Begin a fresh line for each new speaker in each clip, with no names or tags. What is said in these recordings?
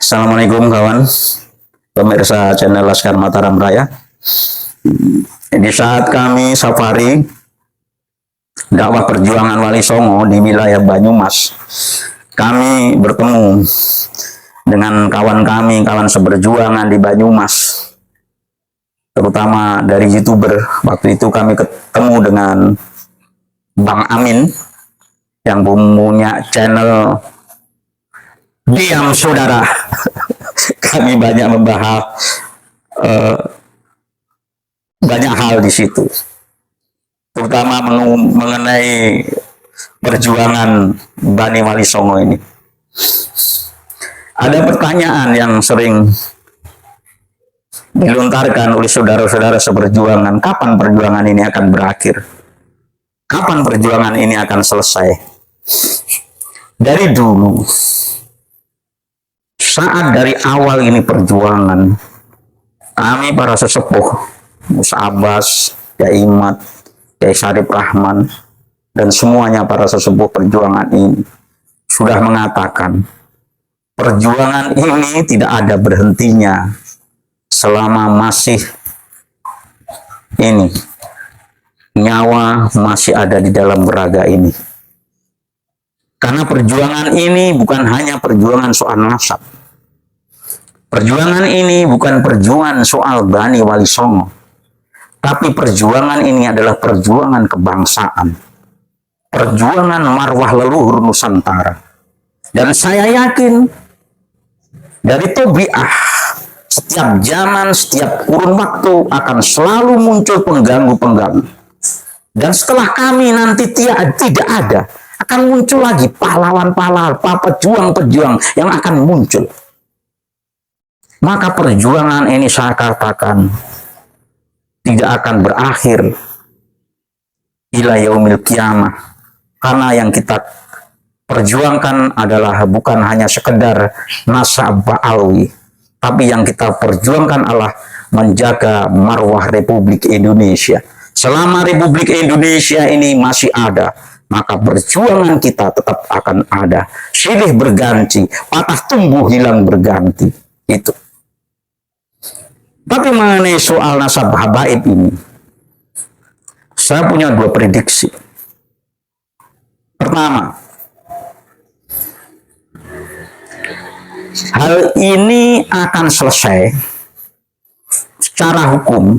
Assalamualaikum kawan, pemirsa channel Laskar Mataram Raya. Di saat kami safari dakwah perjuangan Wali Songo di wilayah Banyumas, kami bertemu dengan kawan kami, kawan seberjuangan di Banyumas, terutama dari YouTuber. Waktu itu kami ketemu dengan Bang Amin yang punya channel Diam Saudara. Kami banyak membahas banyak hal di situ, terutama mengenai perjuangan Bani Wali Songo ini. Ada pertanyaan yang sering dilontarkan oleh saudara-saudara seberjuangan, kapan perjuangan ini akan berakhir? Kapan perjuangan ini akan selesai? Dari dulu, saat dari awal ini perjuangan, kami para sesepuh, Musa Abbas, Kiai Imat, Kiai Syarif Rahman, dan semuanya para sesepuh perjuangan ini sudah mengatakan, perjuangan ini tidak ada berhentinya selama masih ini, nyawa masih ada di dalam raga ini. Karena perjuangan ini bukan hanya perjuangan soal nasab. Perjuangan ini bukan perjuangan soal Bani Wali Songo, tapi perjuangan ini adalah perjuangan kebangsaan, perjuangan marwah leluhur Nusantara. Dan saya yakin dari Tobiah, setiap zaman, setiap kurun waktu akan selalu muncul pengganggu-pengganggu. Dan setelah kami nanti tidak ada, akan muncul lagi pahlawan-pahlawan, pejuang-pejuang yang akan muncul. Maka perjuangan ini saya katakan tidak akan berakhir ila yaumil qiyamah. Karena yang kita perjuangkan adalah bukan hanya sekedar nasab ba'alwi, tapi yang kita perjuangkan adalah menjaga marwah Republik Indonesia. Selama Republik Indonesia ini masih ada, maka perjuangan kita tetap akan ada. Silih berganti, patah tumbuh hilang berganti. Itu. Tapi mengenai soal nasab habaib ini, saya punya dua prediksi. Pertama, hal ini akan selesai secara hukum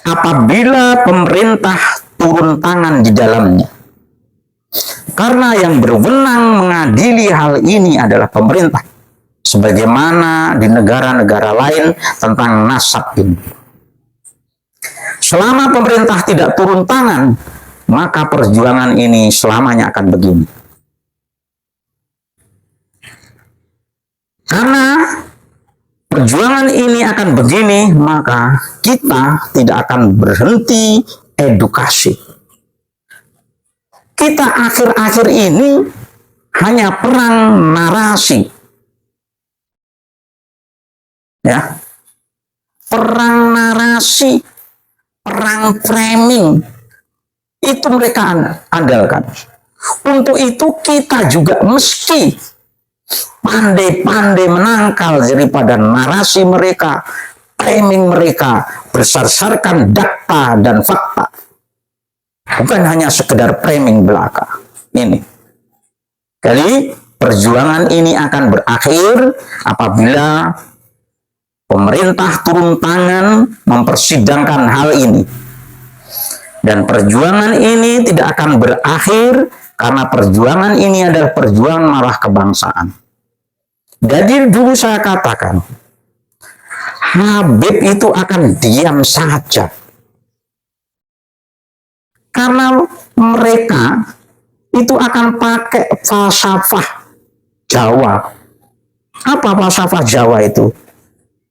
apabila pemerintah turun tangan di dalamnya. Karena yang berwenang mengadili hal ini adalah pemerintah, sebagaimana di negara-negara lain tentang nasab ini. Selama pemerintah tidak turun tangan, maka perjuangan ini selamanya akan begini. Karena perjuangan ini akan begini, maka kita tidak akan berhenti edukasi. Kita akhir-akhir ini hanya perang narasi. Ya, perang narasi, perang framing, itu mereka andalkan. Untuk itu kita juga mesti pandai-pandai menangkal daripada narasi mereka, framing mereka, berdasarkan data dan fakta. Bukan hanya sekedar framing belaka. Ini. Jadi perjuangan ini akan berakhir apabila pemerintah turun tangan mempersidangkan hal ini. Dan perjuangan ini tidak akan berakhir karena perjuangan ini adalah perjuangan marwah kebangsaan. Jadi dulu saya katakan, Habib itu akan diam saja. Karena mereka itu akan pakai falsafah Jawa. Apa falsafah Jawa itu?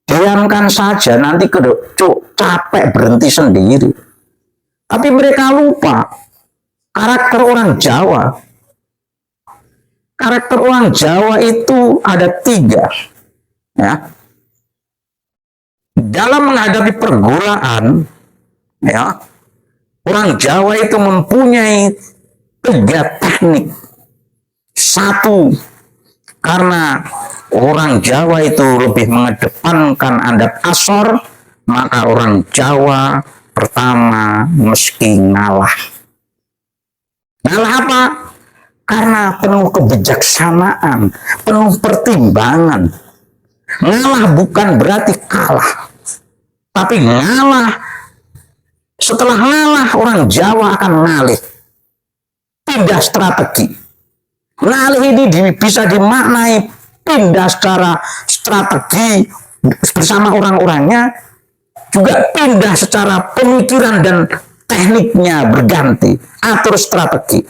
Diamkan saja, nanti capek berhenti sendiri. Tapi mereka lupa karakter orang Jawa. Karakter orang Jawa itu ada 3. Ya. Dalam menghadapi pergaulan, ya, orang Jawa itu mempunyai 3 teknik. 1, karena orang Jawa itu lebih mengedepankan adat asor, maka orang Jawa pertama meski ngalah. Ngalah apa? Karena penuh kebijaksanaan, penuh pertimbangan. Ngalah bukan berarti kalah, tapi ngalah. Setelah ngalah, orang Jawa akan ngalih, pindah strategi. Ngalih ini bisa dimaknai pindah secara strategi bersama orang-orangnya, juga pindah secara pemikiran dan tekniknya berganti, atur strategi.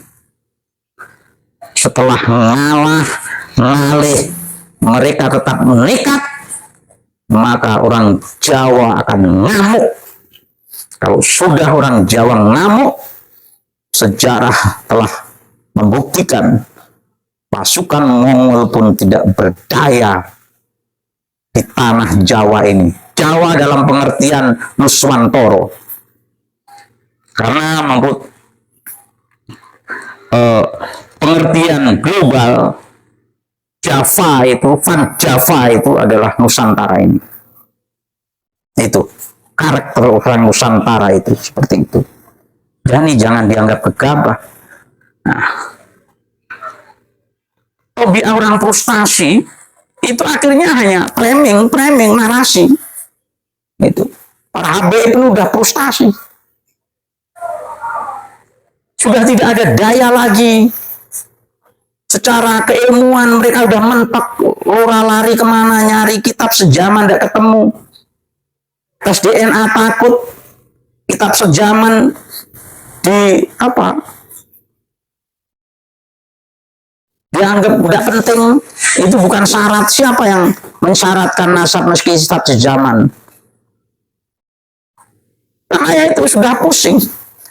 Setelah ngalah, ngalih, mereka tetap nekat, maka orang Jawa akan ngamuk. Kalau sudah orang Jawa ngamuk, sejarah telah membuktikan pasukan Mongol pun tidak berdaya di tanah Jawa ini. Jawa dalam pengertian Nuswantoro. Karena menurut pengertian global, Java itu adalah Nusantara ini. Itu karakter orang Nusantara itu seperti itu. Jadi jangan dianggap gegabah. Nah, hobi orang frustasi itu akhirnya hanya framing narasi. Itu para HB itu udah frustasi, sudah tidak ada daya lagi. Secara keilmuan mereka udah mentok, lora lari kemana nyari kitab sejaman tidak ketemu. Tes DNA takut, kitab sejaman dianggap tidak penting. Itu bukan syarat. Siapa yang mensyaratkan nasab meski kitab sejaman? Karena itu sudah pusing.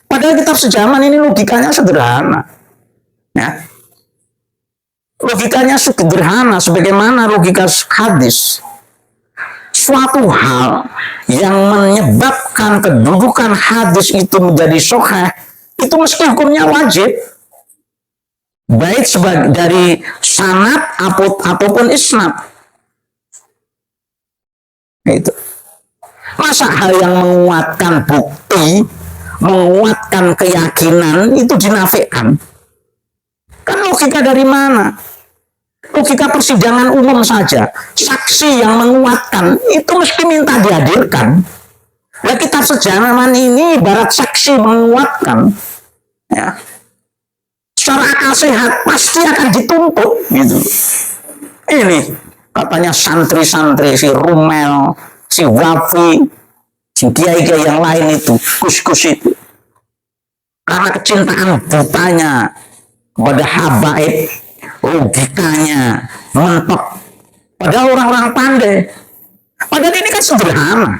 Padahal kitab sejaman ini logikanya sederhana, ya. Logikanya sederhana sebagaimana logika hadis. Suatu hal yang menyebabkan kedudukan hadis itu menjadi sahih, itu mesti hukumnya wajib, baik sebagai dari sanad ataupun isnad. Itu masa hal yang menguatkan bukti, menguatkan keyakinan itu dinafikan? Kan logika dari mana? Logika persidangan umum saja, saksi yang menguatkan itu mesti minta dihadirkan. Nah, kitab sejaman ini ibarat saksi menguatkan, ya. Secara akal sehat pasti akan dituntut, gitu. Ini katanya santri-santri si Rumel, si Wafi, si kiai-kiai yang lain itu, kus-kus itu, karena kecintaan butanya pada habaib, logikanya mentok. Padahal orang-orang pandai. Padahal ini kan sederhana.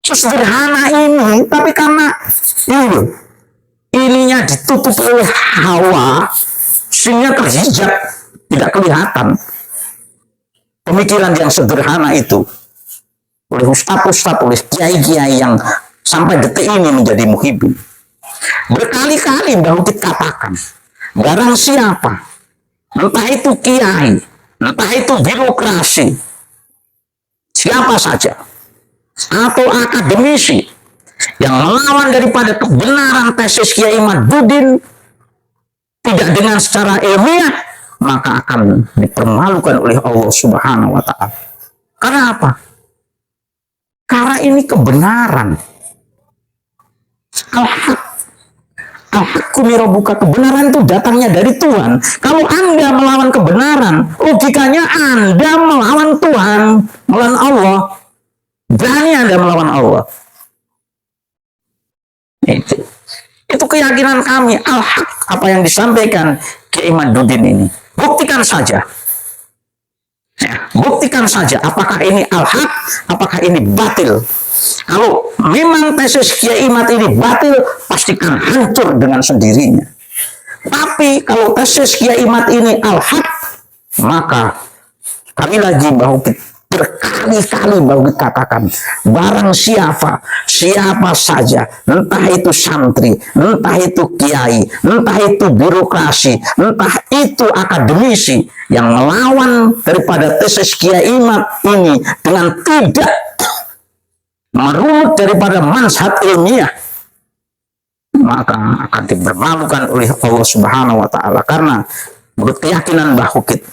Sesederhana ini, tapi karena ininya ditutup oleh hawa, sehingga terhijab, tidak kelihatan. Pemikiran yang sederhana itu oleh ustadz-ustadz, oleh kiai-kiai yang sampai detik ini menjadi muhibin. Berkali-kali baru dikatakan, barang siapa, entah itu kiai, entah itu birokrasi, siapa saja, atau akademisi yang melawan daripada kebenaran tesis Kiai Madudin tidak dengan secara ilmiah, maka akan dipermalukan oleh Allah Subhanahu wa Ta'ala. Karena apa? Karena ini kebenaran. Al-haqqu mirabuka, kebenaran itu datangnya dari Tuhan. Kalau Anda melawan kebenaran, logikanya Anda melawan Tuhan, melawan Allah. Berani Anda melawan Allah. Itu keyakinan kami. Al-haq, apa yang disampaikan Kiai Madudin ini, buktikan saja. Ya, buktikan saja apakah ini al-haq, apakah ini batil. Kalau memang tesis Kiai Imad ini batil, pastikan hancur dengan sendirinya. Tapi kalau tesis Kiai Imad ini al-haq, maka kami lagi bahwa Berkali-kali baru dikatakan, barang siapa saja, entah itu santri, entah itu kiai, entah itu birokrasi, entah itu akademisi yang melawan daripada tesis Kiai Imad ini dengan tidak merunut daripada manhaj ilmiah, maka akan dipermalukan oleh Allah Subhanahu wa Ta'ala. Karena menurut keyakinan Mbah Ukit,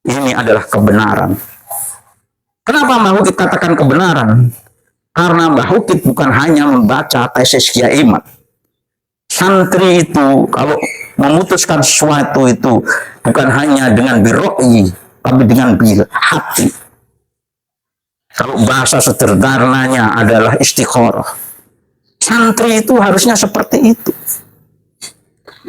ini adalah kebenaran. Kenapa Mbah Ukit katakan kebenaran? Karena Mbah Ukit bukan hanya membaca tesis Kiai Imad. Santri itu kalau memutuskan sesuatu itu bukan hanya dengan biroi, tapi dengan hati. Kalau bahasa sederhananya adalah istikharah. Santri itu harusnya seperti itu.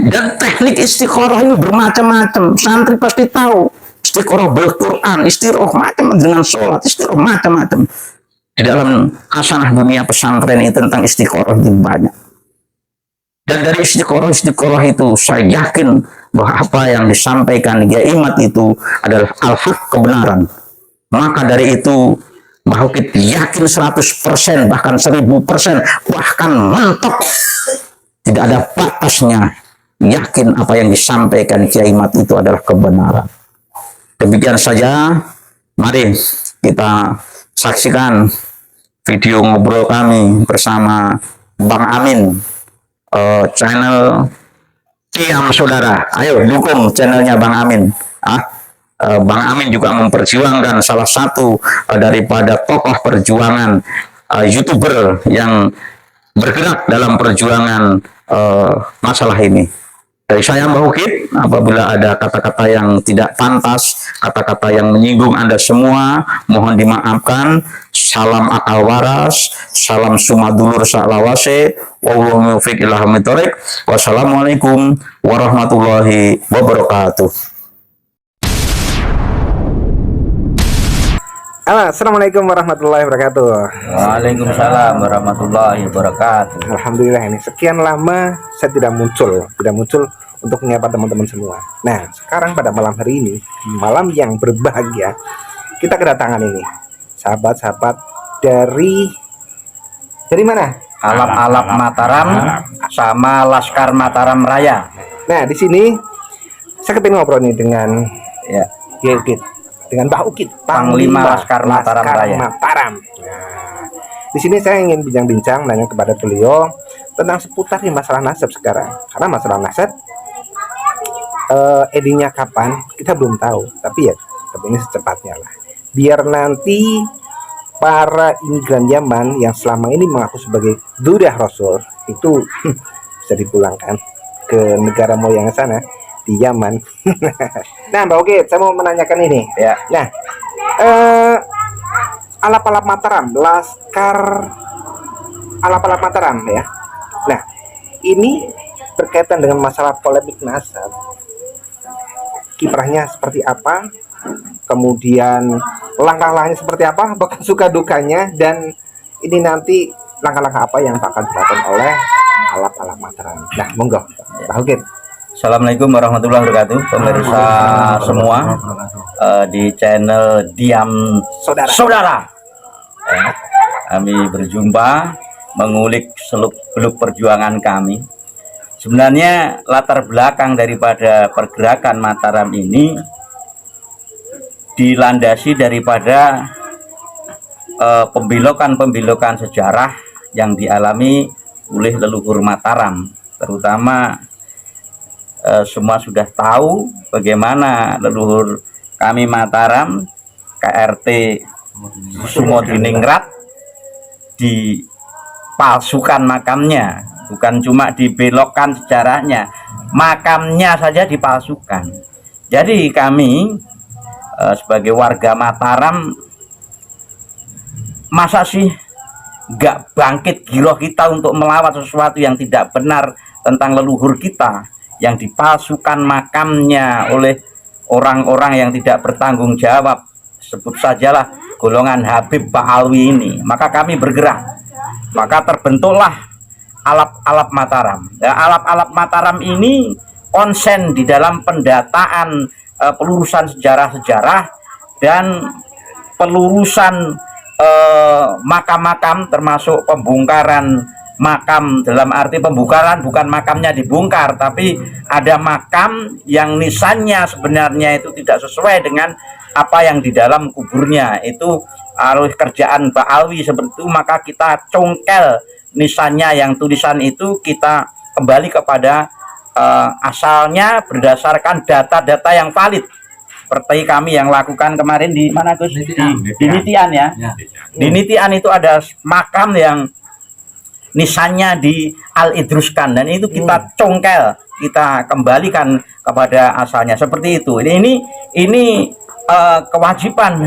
Dan teknik istikharah ini bermacam-macam. Santri pasti tahu. Istikharah bil-Quran, istikharah macam dengan sholat, istikharah macam-macam. Di dalam hasanah dunia pesantren ini tentang istikharah itu banyak. Dan dari istikharah itu saya yakin bahwa apa yang disampaikan Kiai Imad itu adalah al-haq, kebenaran. Maka dari itu Mbah Ukit yakin 100%, bahkan 1000%, bahkan mantap. Tidak ada batasnya. Yakin apa yang disampaikan Kiai Imad itu adalah kebenaran. Demikian saja, mari kita saksikan video ngobrol kami bersama Bang Amin, channel Diam Saudara. Ayo dukung channelnya Bang Amin. Bang Amin juga memperjuangkan salah satu daripada tokoh perjuangan YouTuber yang bergerak dalam perjuangan masalah ini. Dari saya Mbah Ukit, apabila ada kata-kata yang tidak pantas, kata-kata yang menyinggung Anda semua, mohon dimaafkan. Salam akal waras, salam sumadulur sa'lawase, wallahu muwaffiq ila aqwamit thoriq. Wassalamualaikum warahmatullahi wabarakatuh.
Assalamualaikum warahmatullahi wabarakatuh.
Waalaikumsalam warahmatullahi wabarakatuh.
Alhamdulillah, ini sekian lama saya tidak muncul untuk menyapa teman-teman semua. Nah, sekarang pada malam hari ini, malam yang berbahagia, kita kedatangan ini sahabat-sahabat dari mana?
Alap-alap Mataram sama Laskar Mataram Raya.
Nah, di sini saya ketemu ngobrol nih dengan Kiai Ukit, dengan Mbah Ukit,
Panglima Laskar Mataram Raya.
Mataram. Nah, di sini saya ingin bincang-bincang nanya kepada beliau tentang seputar masalah nasab sekarang. Karena masalah nasab edinya kapan kita belum tahu, tapi ini secepatnya lah. Biar nanti para imigran Yaman yang selama ini mengaku sebagai dzurriyyah Rasul itu bisa dipulangkan ke negara moyang sana di Yaman. Nah, Mbak Ukit, saya mau menanyakan ini.
Ya.
Nah, alap-alap Mataram, Laskar alap-alap Mataram ya. Nah, ini berkaitan dengan masalah polemik nasab. Kiprahnya seperti apa? Kemudian langkah-langkahnya seperti apa? Bahkan suka dukanya, dan ini nanti langkah-langkah apa yang akan dilakukan oleh alap-alap Mataram. Nah, monggo, Mbak Ukit.
Assalamualaikum warahmatullahi wabarakatuh, pemirsa semua di channel Diam Saudara. Kami berjumpa mengulik seluk-beluk perjuangan kami. Sebenarnya latar belakang daripada pergerakan Mataram ini dilandasi daripada pembelokan sejarah yang dialami oleh leluhur Mataram, terutama semua sudah tahu bagaimana leluhur kami Mataram, KRT Sumodiningrat, dipalsukan makamnya, bukan cuma dibelokkan sejarahnya, makamnya saja dipalsukan. Jadi kami sebagai warga Mataram, masa sih nggak bangkit giroh kita untuk melawan sesuatu yang tidak benar tentang leluhur kita yang dipalsukan makamnya oleh orang-orang yang tidak bertanggung jawab, sebut sajalah golongan Habib Ba'alwi ini. Maka kami bergerak, maka terbentuklah alap-alap Mataram. Nah, alap-alap Mataram ini konsen di dalam pendataan pelurusan sejarah-sejarah dan pelurusan makam-makam, termasuk pembongkaran makam, dalam arti pembongkaran bukan makamnya dibongkar, tapi ada makam yang nisannya sebenarnya itu tidak sesuai dengan apa yang di dalam kuburnya, itu harus kerjaan Ba'alwi seperti itu. Maka kita congkel nisannya, yang tulisan itu kita kembali kepada asalnya berdasarkan data-data yang valid, seperti kami yang lakukan kemarin di mana Gus? Di Nitian ya. Di Nitian itu ada makam yang nisannya di Al-Idruskan, dan itu kita congkel, kita kembalikan kepada asalnya seperti itu. Ini kewajiban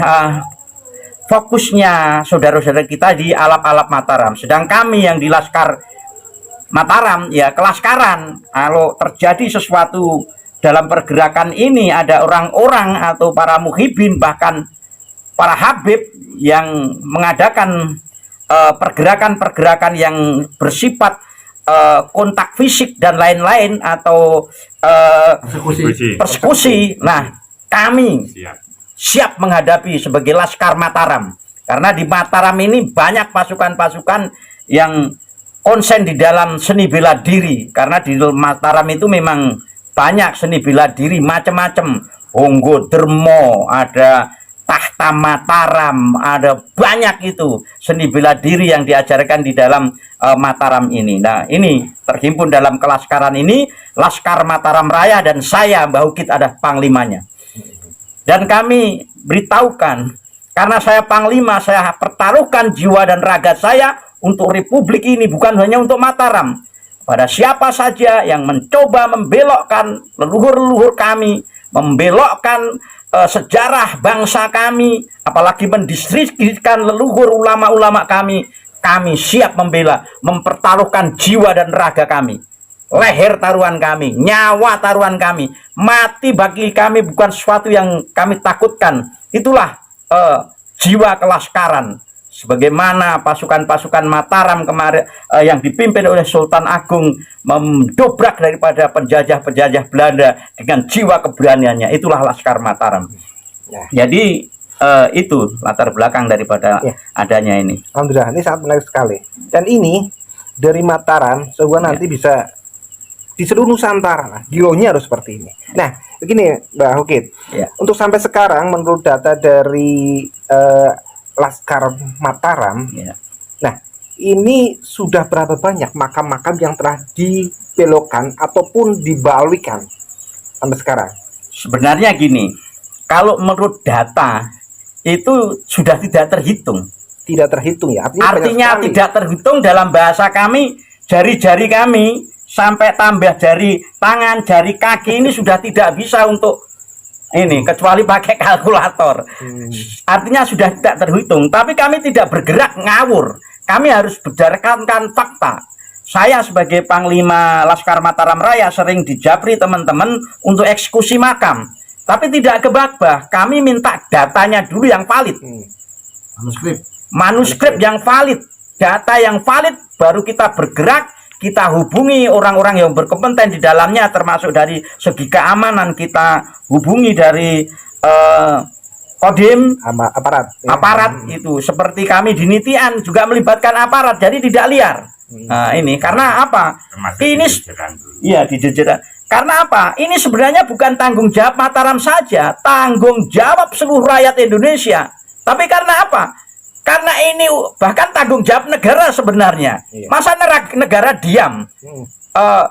fokusnya saudara-saudara kita di Alap-Alap Mataram. Sedang kami yang di Laskar Mataram ya kelaskaran, kalau terjadi sesuatu dalam pergerakan ini, ada orang-orang atau para muhibin, bahkan para habib yang mengadakan pergerakan-pergerakan yang bersifat kontak fisik dan lain-lain, atau persekusi. Nah, kami siap menghadapi sebagai Laskar Mataram, karena di Mataram ini banyak pasukan-pasukan yang konsen di dalam seni bela diri, karena di Mataram itu memang banyak seni bela diri macam-macam, Honggo Dermo, ada Tahta Mataram, ada banyak itu seni bela diri yang diajarkan di dalam Mataram ini. Nah, ini terhimpun dalam kelaskaran ini, Laskar Mataram Raya, dan saya Mbah Ukit ada panglimanya. Dan kami beritahukan, karena saya panglima, saya pertaruhkan jiwa dan raga saya untuk republik ini, bukan hanya untuk Mataram. Pada siapa saja yang mencoba membelokkan leluhur-leluhur kami, membelokkan sejarah bangsa kami, apalagi mendiskreditkan leluhur ulama-ulama kami siap membela, mempertaruhkan jiwa dan raga kami, leher taruhan kami, nyawa taruhan kami. Mati bagi kami bukan sesuatu yang kami takutkan. Itulah jiwa kelaskaran. Sebagaimana pasukan-pasukan Mataram kemarin yang dipimpin oleh Sultan Agung mendobrak daripada penjajah-penjajah Belanda dengan jiwa keberaniannya, itulah Laskar Mataram.
Nah.
Jadi itu latar belakang daripada adanya ini.
Alhamdulillah, ini sangat menarik sekali. Dan ini dari Mataram, semoga nanti bisa di seluruh Nusantara lah. Gironya harus seperti ini. Nah, begini Mbak Ukit, untuk sampai sekarang menurut data dari Laskar Mataram, nah ini sudah berapa banyak makam-makam yang telah dibelokkan ataupun dibalwikan sampai sekarang?
Sebenarnya gini, kalau menurut data itu sudah tidak terhitung.
Tidak terhitung ya?
Artinya tidak terhitung dalam bahasa kami, jari-jari kami sampai tambah jari tangan, jari kaki ini sudah tidak bisa untuk ini, kecuali pakai kalkulator. Artinya sudah tidak terhitung. Tapi kami tidak bergerak ngawur. Kami harus berdasarkan fakta. Saya sebagai Panglima Laskar Mataram Raya sering dijabri teman-teman untuk eksekusi makam. Tapi tidak gebagah. Kami minta datanya dulu yang valid. Manuskrip yang valid. Data yang valid, baru kita bergerak. Kita hubungi orang-orang yang berkompeten di dalamnya, termasuk dari segi keamanan kita hubungi dari Kodim, aparat itu, seperti kami di Nitian juga melibatkan aparat, jadi tidak liar. Nah, ini karena apa? Ini di jajaran. Karena apa? Ini sebenarnya bukan tanggung jawab Mataram saja, tanggung jawab seluruh rakyat Indonesia. Tapi karena apa? Karena ini bahkan tanggung jawab negara sebenarnya. Masa negara diam?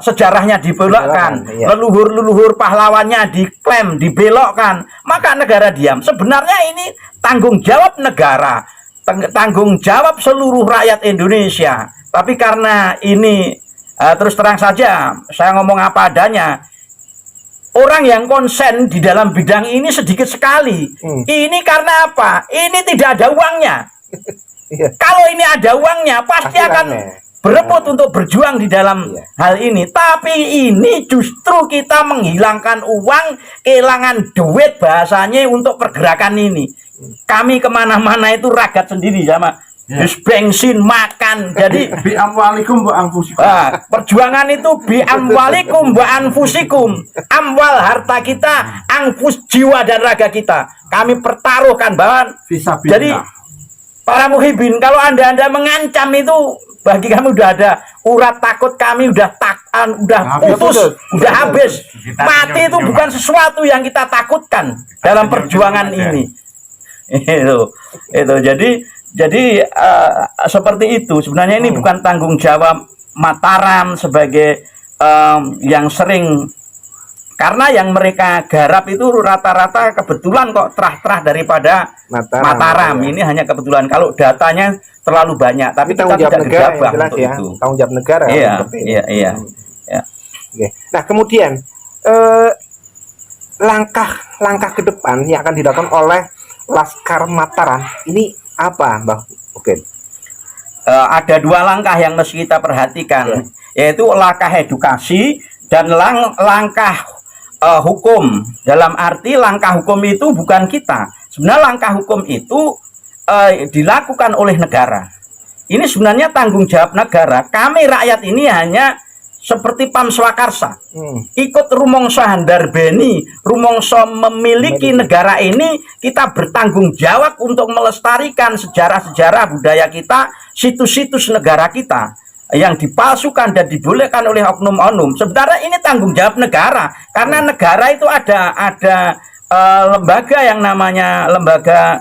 Sejarahnya dibelokkan, leluhur-leluhur pahlawannya diklaim, dibelokkan, maka negara diam. Sebenarnya ini tanggung jawab negara, tanggung jawab seluruh rakyat Indonesia. Tapi karena ini terus terang saja, saya ngomong apa adanya, orang yang konsen di dalam bidang ini sedikit sekali. Ini karena apa? Ini tidak ada uangnya. Kalau ini ada uangnya, pasti akan berebut untuk berjuang di dalam hal ini. Tapi ini justru kita menghilangkan uang, kehilangan duit bahasanya untuk pergerakan ini. Kami kemana-mana itu ragat sendiri sama Terus bensin, makan. Jadi
Bi amwalikum wa anfusikum.
perjuangan itu bi amwalikum wa anfusikum. Amwal harta kita, anfus jiwa dan raga kita. Kami pertaruhkan bahwa
Fisabilillah.
jadi para muhibin, kalau Anda mengancam itu bagi kami udah ada urat takut kami udah putus, udah habis. Mati itu bukan sesuatu yang kita takutkan dalam perjuangan ini. Itu jadi seperti itu. Sebenarnya ini bukan tanggung jawab Mataram sebagai yang sering, karena yang mereka garap itu rata-rata kebetulan kok terah-terah daripada Mataram. Ini hanya kebetulan. Kalau datanya terlalu banyak, tapi kita tidak gegabah untuk itu.
Tanggung jawab negara.
Iya.
Oke. Nah, kemudian langkah ke depan yang akan dilakukan oleh Laskar Mataram ini apa, Mbak? Oke.
Ada dua langkah yang mesti kita perhatikan, yaitu langkah edukasi dan langkah hukum. Dalam arti langkah hukum itu bukan kita. Sebenarnya langkah hukum itu dilakukan oleh negara. Ini sebenarnya tanggung jawab negara. Kami rakyat ini hanya seperti Pam Swakarsa, ikut rumongso handarbeni, rumongso memiliki negara ini. Kita bertanggung jawab untuk melestarikan sejarah-sejarah budaya kita, situs-situs negara kita yang dipalsukan dan dibolehkan oleh oknum-oknum. Sebenarnya ini tanggung jawab negara, karena negara itu ada lembaga yang namanya lembaga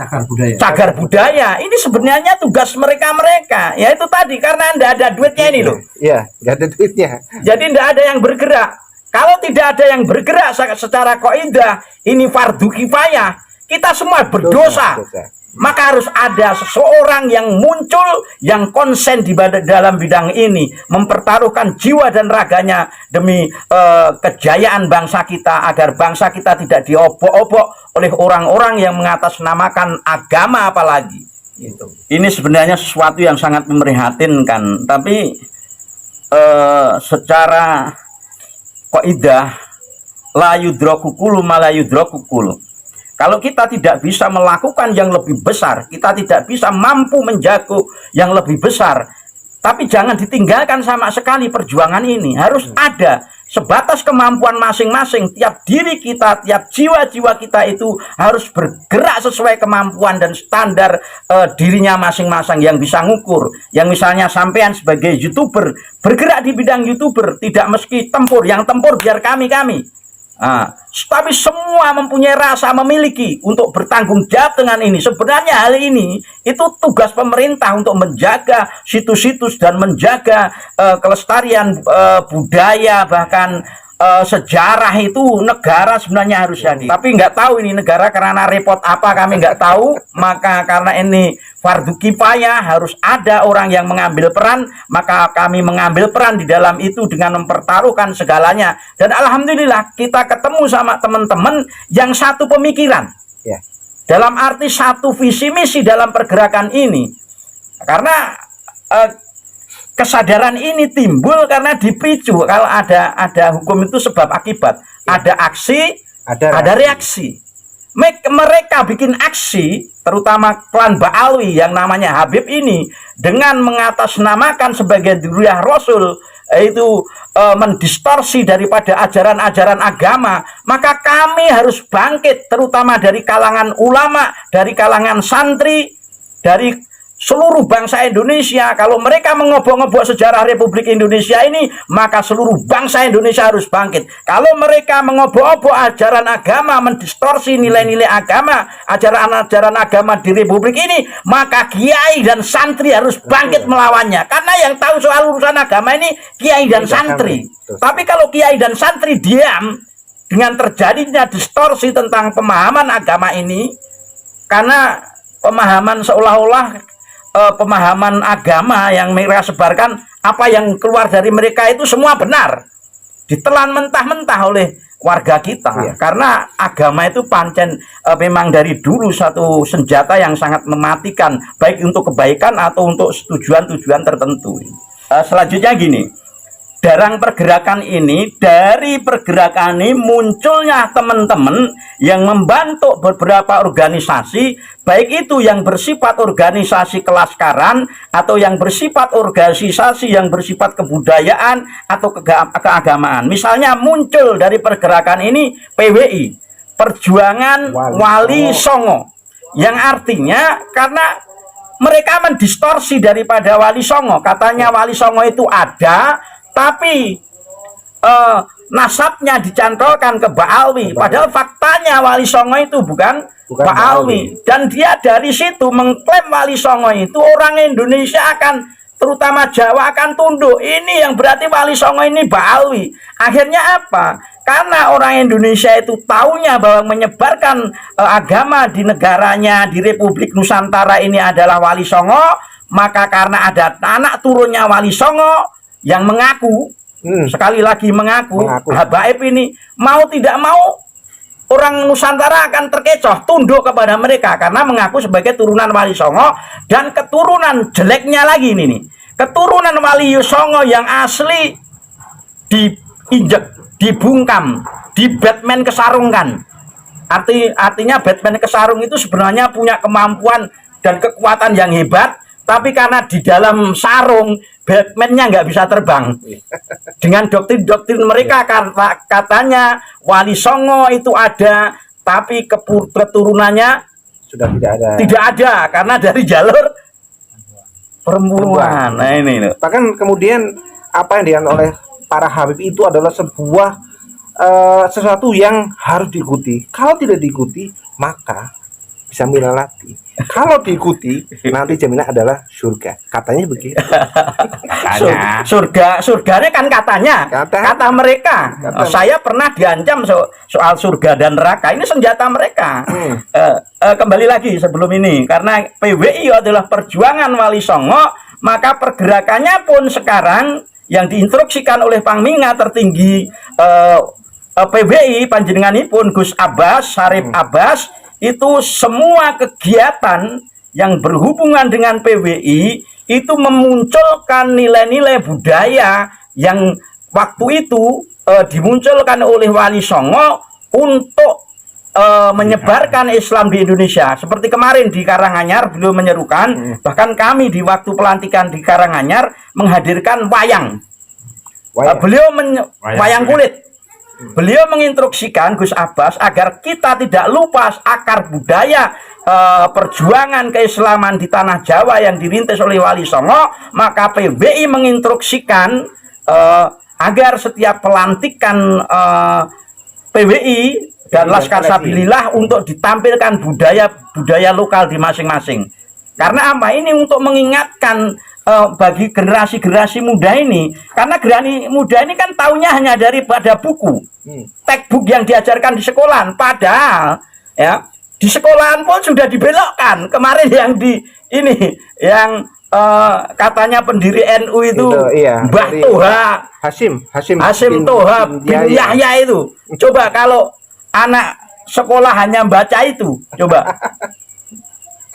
cagar budaya. Ini sebenarnya tugas mereka, yaitu tadi, karena Anda ada duitnya ini loh.
Iya, nggak ada duitnya.
Jadi tidak ada yang bergerak. Kalau tidak ada yang bergerak secara kaidah, ini fardu kifayah, kita semua berdosa. Maka harus ada seseorang yang muncul, yang konsen di dalam bidang ini, mempertaruhkan jiwa dan raganya demi kejayaan bangsa kita, agar bangsa kita tidak diobok-obok oleh orang-orang yang mengatasnamakan agama apalagi. Ini sebenarnya sesuatu yang sangat memprihatinkan, tapi secara kaidah la yudraku kullu ma la yudraku kullu. Kalau kita tidak bisa melakukan yang lebih besar, kita tidak bisa mampu menjago yang lebih besar, tapi jangan ditinggalkan sama sekali perjuangan ini. Harus ada sebatas kemampuan masing-masing. Tiap diri kita, tiap jiwa-jiwa kita itu harus bergerak sesuai kemampuan dan standar dirinya masing-masing yang bisa ngukur. Yang misalnya sampean sebagai YouTuber, bergerak di bidang YouTuber, tidak meski tempur. Yang tempur biar kami. Tapi semua mempunyai rasa memiliki untuk bertanggung jawab dengan ini. Sebenarnya hal ini itu tugas pemerintah untuk menjaga situs-situs dan menjaga kelestarian budaya, bahkan sejarah itu negara sebenarnya harus jadi. Tapi nggak tahu ini negara karena repot apa kami nggak tahu. Maka karena ini fardu kifayah, harus ada orang yang mengambil peran, maka kami mengambil peran di dalam itu dengan mempertaruhkan segalanya. Dan alhamdulillah kita ketemu sama teman-teman yang satu pemikiran, dalam arti satu visi misi dalam pergerakan ini. Karena kesadaran ini timbul karena dipicu. Kalau ada hukum itu sebab akibat, ada aksi, ada reaksi. Mereka bikin aksi, terutama klan Ba'alwi yang namanya Habib ini, dengan mengatasnamakan sebagai dzurriyyah Rasul, itu mendistorsi daripada ajaran-ajaran agama. Maka kami harus bangkit, terutama dari kalangan ulama, dari kalangan santri, dari seluruh bangsa Indonesia. Kalau mereka mengobok-ngobok sejarah Republik Indonesia ini, maka seluruh bangsa Indonesia harus bangkit. Kalau mereka mengobok-obok ajaran agama, mendistorsi nilai-nilai agama, ajaran-ajaran agama di Republik ini, maka kiai dan santri harus bangkit melawannya. Karena yang tahu soal urusan agama ini kiai dan santri. Tapi kalau kiai dan santri diam dengan terjadinya distorsi tentang pemahaman agama ini, karena pemahaman seolah-olah pemahaman agama yang mereka sebarkan, apa yang keluar dari mereka itu semua benar, ditelan mentah-mentah oleh warga kita. Karena agama itu pancen memang dari dulu satu senjata yang sangat mematikan, baik untuk kebaikan atau untuk tujuan-tujuan tertentu. Selanjutnya gini, Darang pergerakan ini, dari pergerakan ini munculnya teman-teman yang membantu beberapa organisasi, baik itu yang bersifat organisasi kelaskaran atau yang bersifat organisasi yang bersifat kebudayaan atau keagamaan. Misalnya muncul dari pergerakan ini PWI, Perjuangan Wali Songo, yang artinya karena mereka mendistorsi daripada Wali Songo. Katanya Wali Songo itu ada, tapi nasabnya dicantolkan ke Baalwi. Padahal faktanya Wali Songo itu bukan Baalwi. Dan dia dari situ mengklaim Wali Songo itu orang Indonesia akan, terutama Jawa akan tunduk. Ini yang berarti Wali Songo ini Baalwi. Akhirnya apa? Karena orang Indonesia itu taunya bahwa menyebarkan agama di negaranya, di Republik Nusantara ini adalah Wali Songo, maka karena ada anak turunnya Wali Songo yang mengaku, sekali lagi mengaku, habaib ini, mau tidak mau orang Nusantara akan terkecoh, tunduk kepada mereka karena mengaku sebagai turunan Wali Songo. Dan keturunan jeleknya lagi ini nih, keturunan Wali Songo yang asli diinjek, dibungkam, di Batman kesarungkan. Artinya Batman kesarung itu sebenarnya punya kemampuan dan kekuatan yang hebat, tapi karena di dalam sarung Batman-nya nggak bisa terbang. Dengan doktrin-doktrin mereka, katanya Wali Songo itu ada, tapi keturunannya
sudah tidak ada.
Tidak ada karena dari jalur perempuan. Nah ini loh.
Bahkan kemudian apa yang dilakukan oleh para habib itu adalah sebuah sesuatu yang harus diikuti. Kalau tidak diikuti, maka bisa milalati. Kalau diikuti, nanti jaminan adalah surga. Katanya begitu.
Surganya kan katanya. Kata mereka. Saya pernah diancam soal surga dan neraka. Ini senjata mereka. Kembali lagi sebelum ini, karena PWI adalah Perjuangan Wali Songo, maka pergerakannya pun sekarang yang diinstruksikan oleh Pangminga tertinggi PWI panjenenganipun Gus Abbas, Syarif Abbas, itu semua kegiatan yang berhubungan dengan PWI itu memunculkan nilai-nilai budaya yang waktu itu dimunculkan oleh Wali Songo untuk menyebarkan Islam di Indonesia. Seperti kemarin di Karanganyar beliau menyerukan, bahkan kami di waktu pelantikan di Karanganyar menghadirkan wayang. Wayang kulit. Beliau menginstruksikan Gus Abbas agar kita tidak lupa akar budaya perjuangan keislaman di tanah Jawa yang dirintis oleh Wali Songo. Maka PWI menginstruksikan agar setiap pelantikan PWI dan Laskar Sabilillah untuk ditampilkan budaya lokal di masing-masing. Karena apa? Ini untuk mengingatkan bagi generasi muda ini, karena generasi muda ini kan taunya hanya daripada buku, textbook yang diajarkan di sekolahan. Padahal ya di sekolahan pun sudah dibelokkan. Kemarin yang yang katanya pendiri NU itu Mbah Toha Hasim Toha bin Yahya itu. Coba kalau anak sekolah hanya baca itu, coba.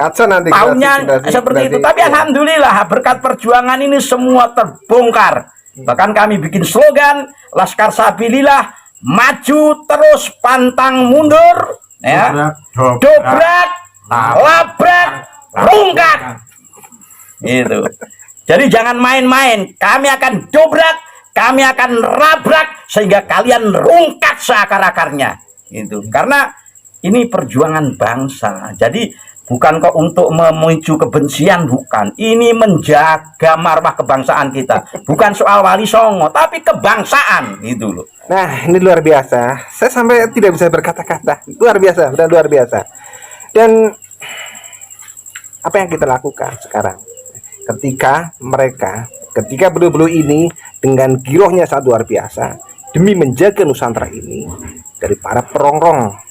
Tahunnya seperti itu. Tapi alhamdulillah berkat perjuangan ini semua terbongkar. Bahkan kami bikin slogan Laskar Sabilillah, maju terus pantang mundur, ya. Dobrak, labrak, rungkat. Gitu. Jadi jangan main-main. Kami akan dobrak, kami akan labrak sehingga kalian rungkat seakar-akarnya. Gitu. Karena ini perjuangan bangsa. Jadi bukan kok untuk memicu kebencian, bukan. Ini menjaga marwah kebangsaan kita. Bukan soal Wali Songo, tapi kebangsaan gitu loh.
Nah, ini luar biasa. Saya sampai tidak bisa berkata-kata. Luar biasa, benar luar biasa. Dan apa yang kita lakukan sekarang? Ketika beliau-beliau ini dengan girohnya sangat luar biasa demi menjaga Nusantara ini dari para perongrong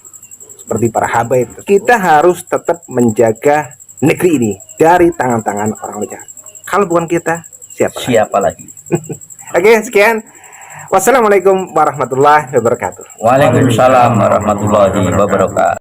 seperti para habaib, kita harus tetap menjaga negeri ini dari tangan-tangan orang jahat. Kalau bukan kita, siapa lagi? Oke, sekian. Wassalamualaikum warahmatullahi wabarakatuh.
Waalaikumsalam warahmatullahi wabarakatuh.